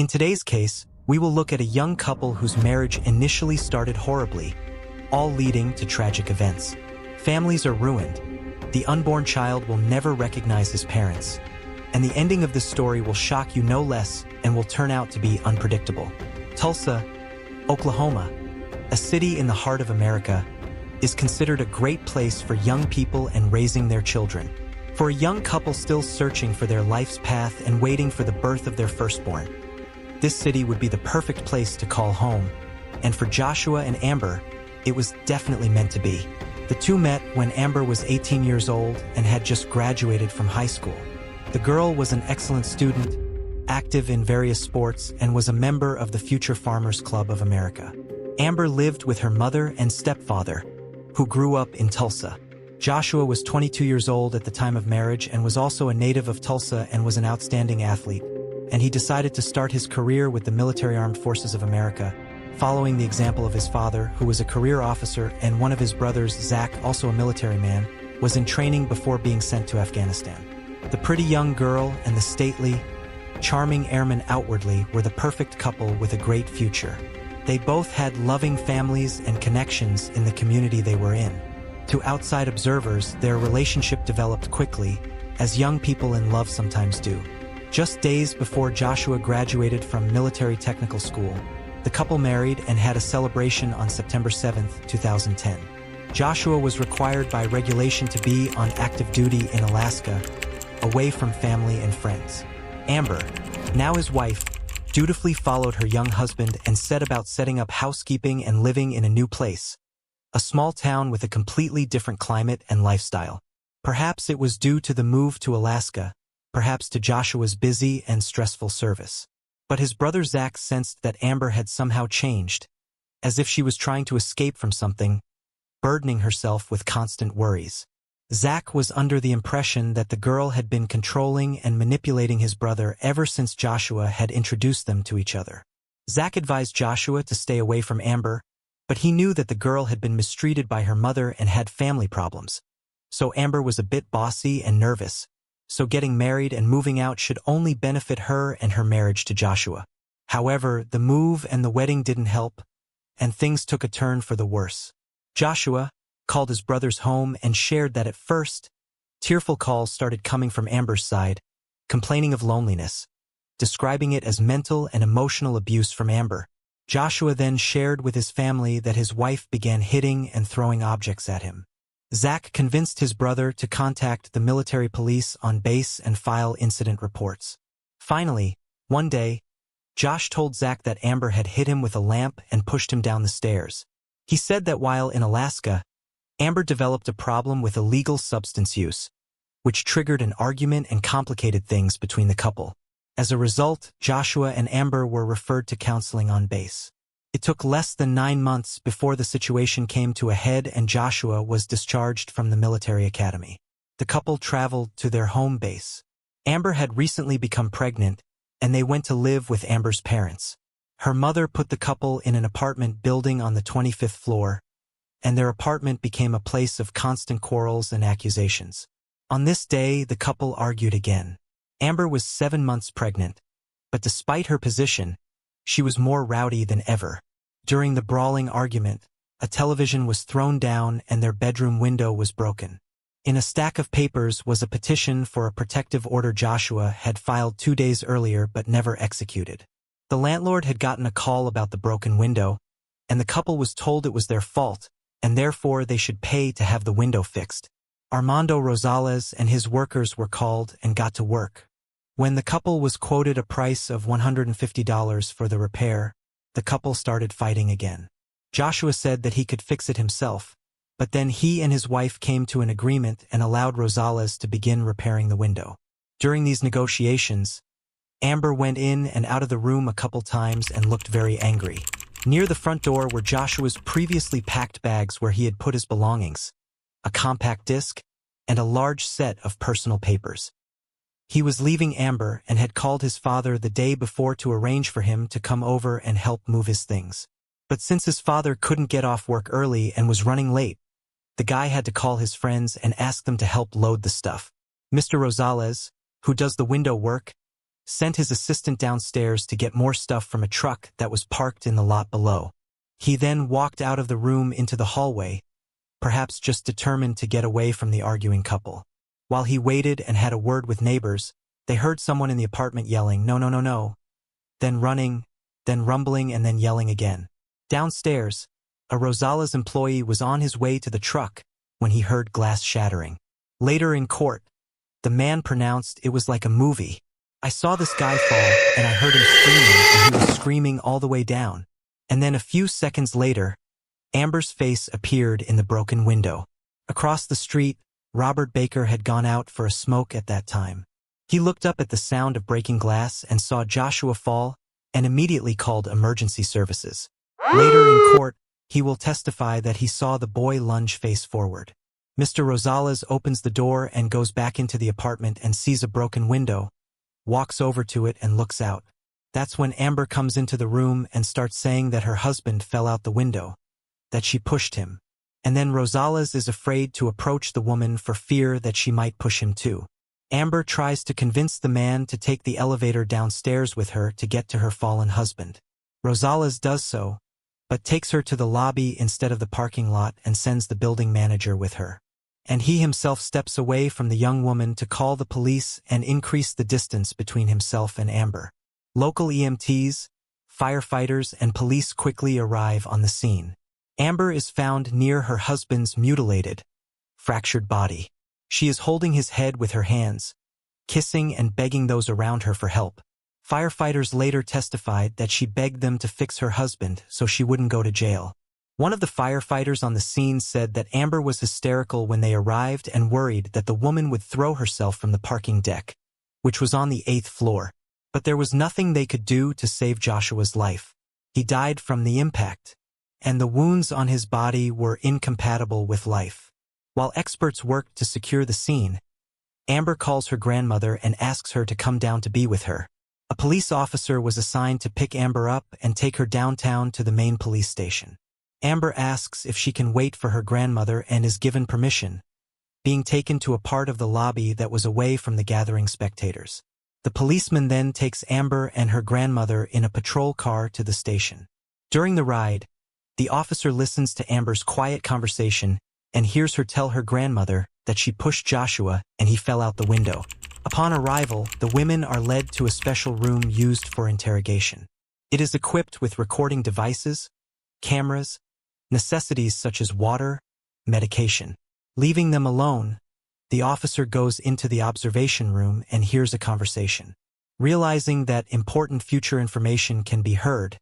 In today's case, we will look at a young couple whose marriage initially started horribly, all leading to tragic events. Families are ruined. The unborn child will never recognize his parents. And the ending of this story will shock you no less and will turn out to be unpredictable. Tulsa, Oklahoma, a city in the heart of America, is considered a great place for young people and raising their children. For a young couple still searching for their life's path and waiting for the birth of their firstborn, this city would be the perfect place to call home. And for Joshua and Amber, it was definitely meant to be. The two met when Amber was 18 years old and had just graduated from high school. The girl was an excellent student, active in various sports, and was a member of the Future Farmers Club of America. Amber lived with her mother and stepfather, who grew up in Tulsa. Joshua was 22 years old at the time of marriage and was also a native of Tulsa and was an outstanding athlete, and he decided to start his career with the Military Armed Forces of America, following the example of his father, who was a career officer, and one of his brothers, Zach, also a military man, was in training before being sent to Afghanistan. The pretty young girl and the stately, charming airman outwardly were the perfect couple with a great future. They both had loving families and connections in the community they were in. To outside observers, their relationship developed quickly, as young people in love sometimes do. Just days before Joshua graduated from military technical school, the couple married and had a celebration on September 7, 2010. Joshua was required by regulation to be on active duty in Alaska, away from family and friends. Amber, now his wife, dutifully followed her young husband and set about setting up housekeeping and living in a new place, a small town with a completely different climate and lifestyle. Perhaps it was due to the move to Alaska, perhaps to Joshua's busy and stressful service. But his brother Zach sensed that Amber had somehow changed, as if she was trying to escape from something, burdening herself with constant worries. Zach was under the impression that the girl had been controlling and manipulating his brother ever since Joshua had introduced them to each other. Zach advised Joshua to stay away from Amber, but he knew that the girl had been mistreated by her mother and had family problems. So Amber was a bit bossy and nervous, so getting married and moving out should only benefit her and her marriage to Joshua. However, the move and the wedding didn't help, and things took a turn for the worse. Joshua called his brothers home and shared that at first, tearful calls started coming from Amber's side, complaining of loneliness, describing it as mental and emotional abuse from Amber. Joshua then shared with his family that his wife began hitting and throwing objects at him. Zach convinced his brother to contact the military police on base and file incident reports. Finally, one day, Josh told Zach that Amber had hit him with a lamp and pushed him down the stairs. He said that while in Alaska, Amber developed a problem with illegal substance use, which triggered an argument and complicated things between the couple. As a result, Joshua and Amber were referred to counseling on base. It took less than 9 months before the situation came to a head and Joshua was discharged from the military academy. The couple traveled to their home base. Amber had recently become pregnant, and they went to live with Amber's parents. Her mother put the couple in an apartment building on the 25th floor, and their apartment became a place of constant quarrels and accusations. On this day, the couple argued again. Amber was 7 months pregnant, but despite her position, she was more rowdy than ever. During the brawling argument, a television was thrown down and their bedroom window was broken. In a stack of papers was a petition for a protective order Joshua had filed 2 days earlier but never executed. The landlord had gotten a call about the broken window, and the couple was told it was their fault, and therefore they should pay to have the window fixed. Armando Rosales and his workers were called and got to work. When the couple was quoted a price of $150 for the repair, the couple started fighting again. Joshua said that he could fix it himself, but then he and his wife came to an agreement and allowed Rosales to begin repairing the window. During these negotiations, Amber went in and out of the room a couple times and looked very angry. Near the front door were Joshua's previously packed bags where he had put his belongings, a compact disc, and a large set of personal papers. He was leaving Amber and had called his father the day before to arrange for him to come over and help move his things. But since his father couldn't get off work early and was running late, the guy had to call his friends and ask them to help load the stuff. Mr. Rosales, who does the window work, sent his assistant downstairs to get more stuff from a truck that was parked in the lot below. He then walked out of the room into the hallway, perhaps just determined to get away from the arguing couple. While he waited and had a word with neighbors, they heard someone in the apartment yelling, "No, no, no, no," then running, then rumbling, and then yelling again. Downstairs, a Rosales employee was on his way to the truck when he heard glass shattering. Later in court, the man pronounced it was like a movie. "I saw this guy fall, and I heard him screaming, and he was screaming all the way down." And then a few seconds later, Amber's face appeared in the broken window. Across the street, Robert Baker had gone out for a smoke at that time. He looked up at the sound of breaking glass and saw Joshua fall and immediately called emergency services. Later in court, he will testify that he saw the boy lunge face forward. Mr. Rosales opens the door and goes back into the apartment and sees a broken window, walks over to it and looks out. That's when Amber comes into the room and starts saying that her husband fell out the window, that she pushed him. And then Rosales is afraid to approach the woman for fear that she might push him too. Amber tries to convince the man to take the elevator downstairs with her to get to her fallen husband. Rosales does so, but takes her to the lobby instead of the parking lot and sends the building manager with her. And he himself steps away from the young woman to call the police and increase the distance between himself and Amber. Local EMTs, firefighters, and police quickly arrive on the scene. Amber is found near her husband's mutilated, fractured body. She is holding his head with her hands, kissing and begging those around her for help. Firefighters later testified that she begged them to fix her husband so she wouldn't go to jail. One of the firefighters on the scene said that Amber was hysterical when they arrived and worried that the woman would throw herself from the parking deck, which was on the 8th floor. But there was nothing they could do to save Joshua's life. He died from the impact, and the wounds on his body were incompatible with life. While experts worked to secure the scene, Amber calls her grandmother and asks her to come down to be with her. A police officer was assigned to pick Amber up and take her downtown to the main police station. Amber asks if she can wait for her grandmother and is given permission, being taken to a part of the lobby that was away from the gathering spectators. The policeman then takes Amber and her grandmother in a patrol car to the station. During the ride, the officer listens to Amber's quiet conversation and hears her tell her grandmother that she pushed Joshua and he fell out the window. Upon arrival, the women are led to a special room used for interrogation. It is equipped with recording devices, cameras, necessities such as water, medication. Leaving them alone, the officer goes into the observation room and hears a conversation. Realizing that important future information can be heard,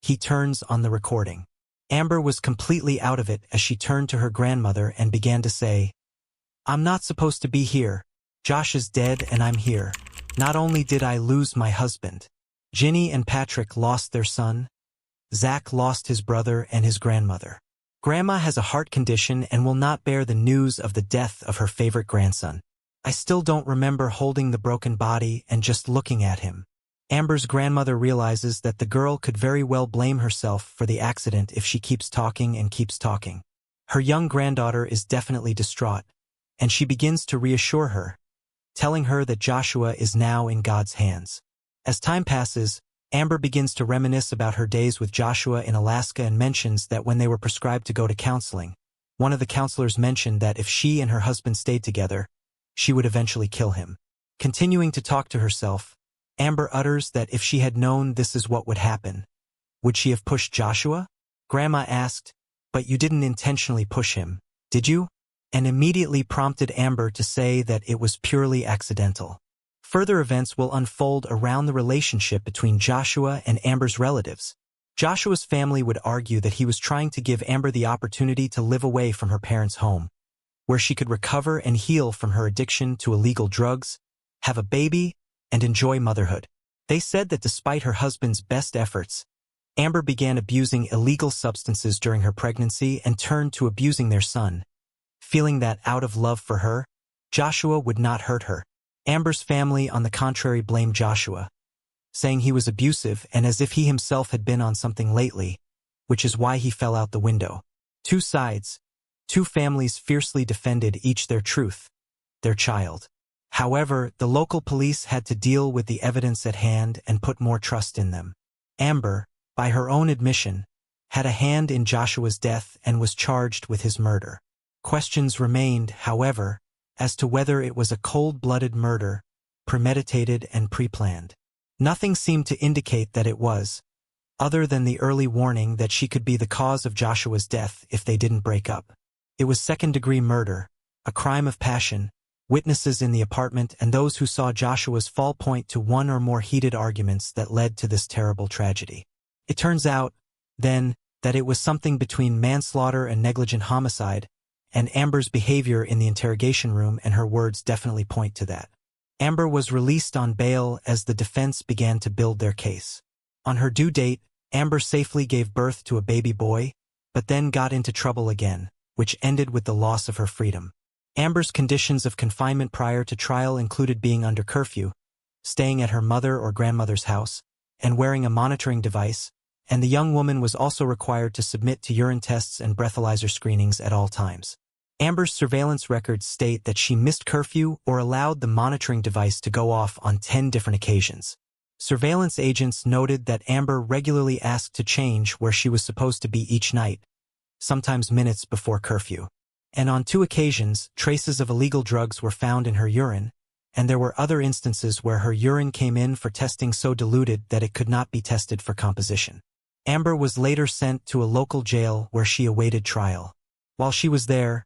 he turns on the recording. Amber was completely out of it as she turned to her grandmother and began to say, "I'm not supposed to be here. Josh is dead and I'm here. Not only did I lose my husband, Ginny and Patrick lost their son. Zach lost his brother and his grandmother. Grandma has a heart condition and will not bear the news of the death of her favorite grandson. I still don't remember holding the broken body and just looking at him." Amber's grandmother realizes that the girl could very well blame herself for the accident if she keeps talking and keeps talking. Her young granddaughter is definitely distraught, and she begins to reassure her, telling her that Joshua is now in God's hands. As time passes, Amber begins to reminisce about her days with Joshua in Alaska and mentions that when they were prescribed to go to counseling, one of the counselors mentioned that if she and her husband stayed together, she would eventually kill him. Continuing to talk to herself, Amber utters that if she had known this is what would happen, would she have pushed Joshua? Grandma asked, "But you didn't intentionally push him, did you?" And immediately prompted Amber to say that it was purely accidental. Further events will unfold around the relationship between Joshua and Amber's relatives. Joshua's family would argue that he was trying to give Amber the opportunity to live away from her parents' home, where she could recover and heal from her addiction to illegal drugs, have a baby, and enjoy motherhood. They said that despite her husband's best efforts, Amber began abusing illegal substances during her pregnancy and turned to abusing their son. Feeling that out of love for her, Joshua would not hurt her. Amber's family, on the contrary, blamed Joshua, saying he was abusive and as if he himself had been on something lately, which is why he fell out the window. Two sides, two families fiercely defended each their truth, their child. However, the local police had to deal with the evidence at hand and put more trust in them. Amber, by her own admission, had a hand in Joshua's death and was charged with his murder. Questions remained, however, as to whether it was a cold-blooded murder, premeditated and pre-planned. Nothing seemed to indicate that it was, other than the early warning that she could be the cause of Joshua's death if they didn't break up. It was second-degree murder, a crime of passion. Witnesses in the apartment and those who saw Joshua's fall point to one or more heated arguments that led to this terrible tragedy. It turns out, then, that it was something between manslaughter and negligent homicide, and Amber's behavior in the interrogation room and her words definitely point to that. Amber was released on bail as the defense began to build their case. On her due date, Amber safely gave birth to a baby boy, but then got into trouble again, which ended with the loss of her freedom. Amber's conditions of confinement prior to trial included being under curfew, staying at her mother or grandmother's house, and wearing a monitoring device, and the young woman was also required to submit to urine tests and breathalyzer screenings at all times. Amber's surveillance records state that she missed curfew or allowed the monitoring device to go off on 10 different occasions. Surveillance agents noted that Amber regularly asked to change where she was supposed to be each night, sometimes minutes before curfew. And on 2 occasions, traces of illegal drugs were found in her urine, and there were other instances where her urine came in for testing so diluted that it could not be tested for composition. Amber was later sent to a local jail where she awaited trial. While she was there,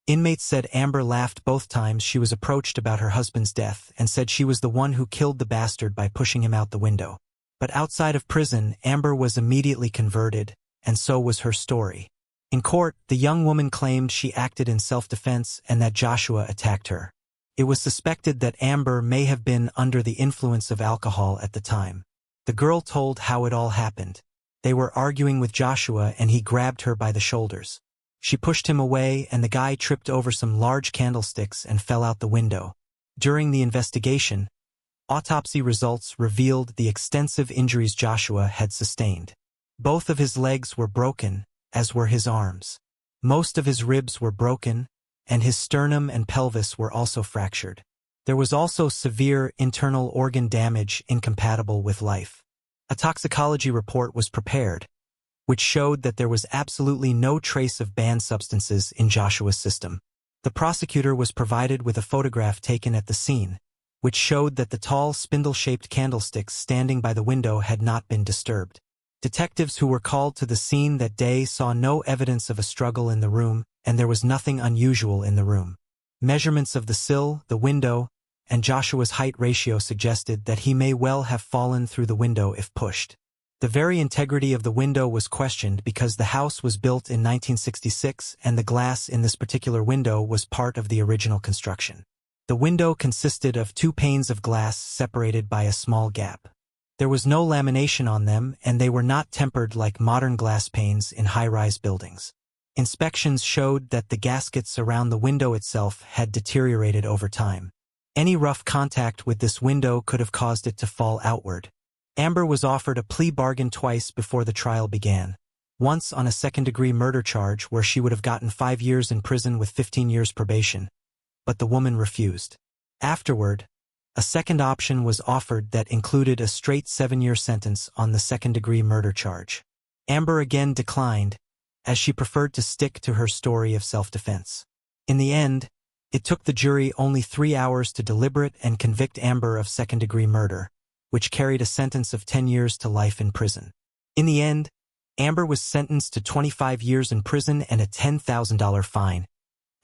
inmates said Amber laughed both times she was approached about her husband's death and said she was the one who killed the bastard by pushing him out the window. But outside of prison, Amber was immediately converted, and so was her story. In court, the young woman claimed she acted in self-defense and that Joshua attacked her. It was suspected that Amber may have been under the influence of alcohol at the time. The girl told how it all happened. They were arguing with Joshua and he grabbed her by the shoulders. She pushed him away and the guy tripped over some large candlesticks and fell out the window. During the investigation, autopsy results revealed the extensive injuries Joshua had sustained. Both of his legs were broken, as were his arms. Most of his ribs were broken, and his sternum and pelvis were also fractured. There was also severe internal organ damage incompatible with life. A toxicology report was prepared, which showed that there was absolutely no trace of banned substances in Joshua's system. The prosecutor was provided with a photograph taken at the scene, which showed that the tall spindle-shaped candlesticks standing by the window had not been disturbed. Detectives who were called to the scene that day saw no evidence of a struggle in the room, and there was nothing unusual in the room. Measurements of the sill, the window, and Joshua's height ratio suggested that he may well have fallen through the window if pushed. The very integrity of the window was questioned because the house was built in 1966 and the glass in this particular window was part of the original construction. The window consisted of 2 panes of glass separated by a small gap. There was no lamination on them and they were not tempered like modern glass panes in high-rise buildings. Inspections showed that the gaskets around the window itself had deteriorated over time. Any rough contact with this window could have caused it to fall outward. Amber was offered a plea bargain twice before the trial began. Once on a second-degree murder charge where she would have gotten 5 years in prison with 15 years probation, but the woman refused. Afterward, a second option was offered that included a straight 7-year sentence on the second-degree murder charge. Amber again declined, as she preferred to stick to her story of self-defense. In the end, it took the jury only 3 hours to deliberate and convict Amber of second-degree murder, which carried a sentence of 10 years to life in prison. In the end, Amber was sentenced to 25 years in prison and a $10,000 fine,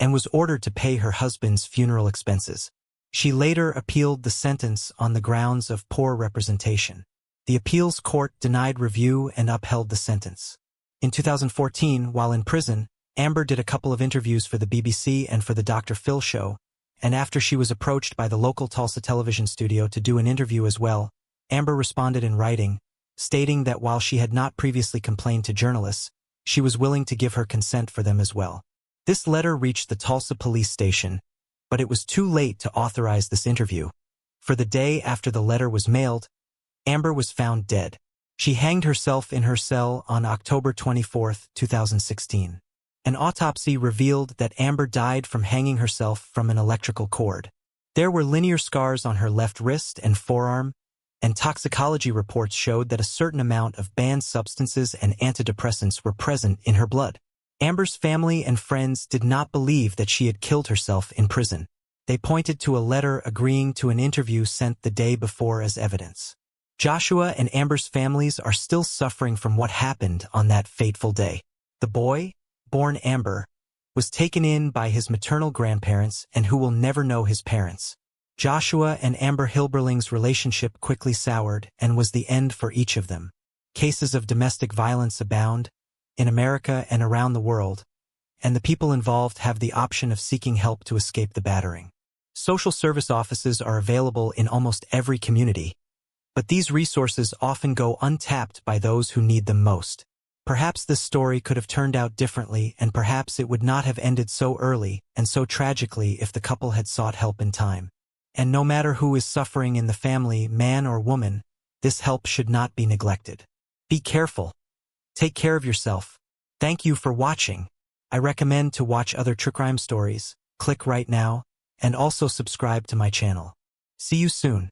and was ordered to pay her husband's funeral expenses. She later appealed the sentence on the grounds of poor representation. The appeals court denied review and upheld the sentence. In 2014, while in prison, Amber did a couple of interviews for the BBC and for the Dr. Phil show, and after she was approached by the local Tulsa television studio to do an interview as well, Amber responded in writing, stating that while she had not previously complained to journalists, she was willing to give her consent for them as well. This letter reached the Tulsa police station, but it was too late to authorize this interview. For the day after the letter was mailed, Amber was found dead. She hanged herself in her cell on October 24, 2016. An autopsy revealed that Amber died from hanging herself from an electrical cord. There were linear scars on her left wrist and forearm, and toxicology reports showed that a certain amount of banned substances and antidepressants were present in her blood. Amber's family and friends did not believe that she had killed herself in prison. They pointed to a letter agreeing to an interview sent the day before as evidence. Joshua and Amber's families are still suffering from what happened on that fateful day. The boy, born Amber, was taken in by his maternal grandparents and who will never know his parents. Joshua and Amber Hilberling's relationship quickly soured and was the end for each of them. Cases of domestic violence abound in America and around the world, and the people involved have the option of seeking help to escape the battering. Social service offices are available in almost every community, but these resources often go untapped by those who need them most. Perhaps this story could have turned out differently, and perhaps it would not have ended so early and so tragically if the couple had sought help in time. And no matter who is suffering in the family, man or woman, this help should not be neglected. Be careful. Take care of yourself. Thank you for watching. I recommend to watch other true crime stories. Click right now, and also subscribe to my channel. See you soon.